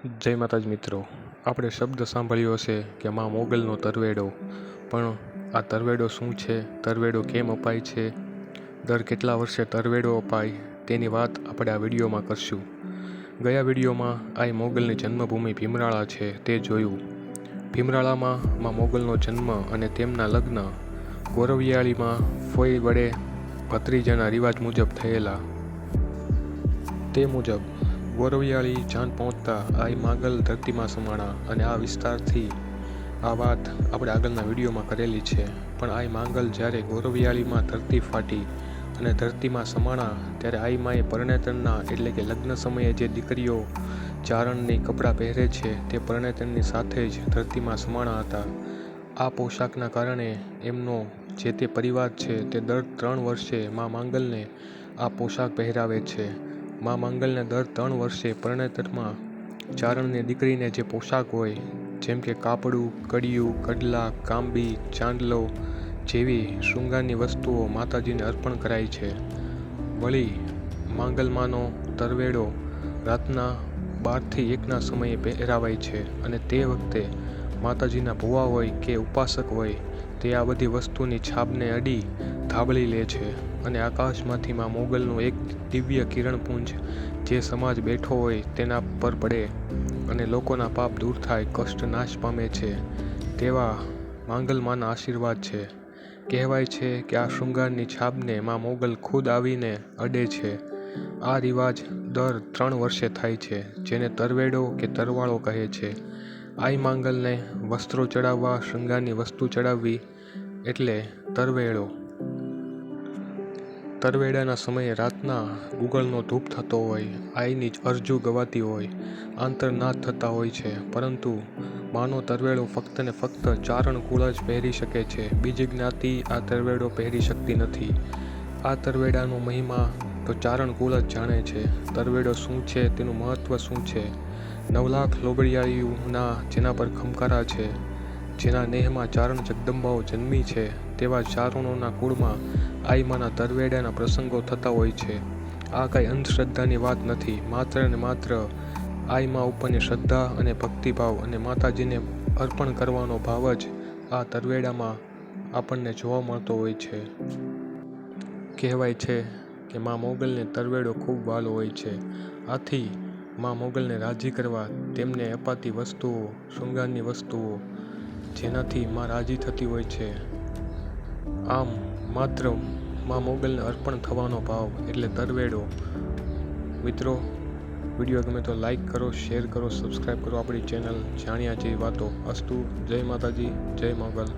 જય માતાજી મિત્રો, આપણે શબ્દ સાંભળ્યો હશે કે માં મોગલનો તરવેડો. પણ આ તરવેડો શું છે, તરવેડો કેમ અપાય છે, દર કેટલા વર્ષે તરવેડો અપાય તેની વાત આપણે આ વિડીયોમાં કરશું. ગયા વિડીયોમાં આ મોગલની જન્મભૂમિ ભીમરાળા છે તે જોયું. ભીમરાળામાં માં મોગલનો જન્મ અને તેમના લગ્ન ગોરવિયાળીમાં ફોઈ વડે ભત્રીજાના રિવાજ મુજબ થયેલા. તે મુજબ ગોરવિયાળી જાન પહોંચતા આઈ માંગલ ધરતીમાં સમાણા અને આ વિસ્તારથી આ વાત આપણે આગળના વિડીયોમાં કરેલી છે. પણ આઈ માંગલ જ્યારે ગોરવિયાળીમાં ધરતી ફાટી અને ધરતીમાં સમાણા ત્યારે આઈ માએ પરણેતરના એટલે કે લગ્ન સમયે જે દીકરીઓ ચારણની કપડાં પહેરે છે તે પરણેતરની સાથે જ ધરતીમાં સમાણા હતા. આ પોશાકના કારણે એમનો જે તે પરિવાર છે તે દર 3 વર્ષે મા માંગલને આ પોશાક પહેરાવે છે. મા માંગલને દર 3 વર્ષે પરણેતરમાં ચારણની દીકરીને જે પોશાક હોય જેમ કે કાપડું, કડિયું, કડલા, કાંબી, ચાંદલો જેવી શૃંગારની વસ્તુઓ માતાજીને અર્પણ કરાય છે. વળી માંગલમાનો તરવેડો રાતના 12 થી 1ના સમયે પહેરાવાય છે અને તે વખતે માતાજીના ભુવા હોય કે ઉપાસક હોય તે આ બધી વસ્તુની છાબને અડી ધાબળી લે છે અને આકાશમાંથી માં મોગલનું એક દિવ્ય કિરણપુંજ જે સમાજ બેઠો હોય તેના પર પડે અને લોકોના પાપ દૂર થાય, કષ્ટ નાશ પામે છે તેવા માંગલમાના આશીર્વાદ છે. કહેવાય છે કે આ શૃંગારની છાબને માં મોગલ ખુદ આવીને અડે છે. આ રિવાજ દર 3 વર્ષે થાય છે જેને તરવેડો કે તરવાળો કહે છે. આઈ માંગલને વસ્ત્રો ચડાવવા, શૃંગારની વસ્તુ ચડાવવી એટલે તરવેડો. તરવેડાના સમયે રાતના ગુગળનો ધૂપ થતો હોય, આઈની અરજુ ગવાતી હોય, આંતરનાદ થતા હોય છે. પરંતુ માનો તરવેડો ફક્ત ને ફક્ત ચારણ કુળ જ પહેરી શકે છે. બીજી જ્ઞાતિ આ તરવેડો પહેરી શકતી નથી. આ તરવેડાનો મહિમા તો ચારણ કુળ જ જાણે છે. તરવેડો શું છે, તેનું મહત્વ શું છે? 9 લાખ લોબડિયાળીઓના જેના પર ખમકારા છે, જેના નેહમાં ચારણ જગદંબાઓ જન્મી છે તેવા ચારણોના કુળમાં આઈમાના તરવેડાના પ્રસંગો થતા હોય છે. આ કાંઈ અંધશ્રદ્ધાની વાત નથી. માત્ર ને માત્ર આઈમા ઉપરની શ્રદ્ધા અને ભક્તિભાવ અને માતાજીને અર્પણ કરવાનો ભાવ જ આ તરવેડામાં આપણને જોવા મળતો હોય છે. કહેવાય છે કે મા મોગલને તરવેડો ખૂબ વહાલો હોય છે. આથી મા મોગલને રાજી કરવા તેમને અપાતી વસ્તુઓ, શૃંગારની વસ્તુઓ જેનાથી માં રાજી થતી હોય છે. આમ માત્ર મા મોગલને અર્પણ થવાનો ભાવ એટલે તરવેડો. મિત્રો, વિડીયો ગમે તો લાઈક કરો, શેર કરો, સબસ્ક્રાઈબ કરો આપણી ચેનલ જાણ્યા જેવી વાતો. અસ્તુ. જય માતાજી, જય મોગલ.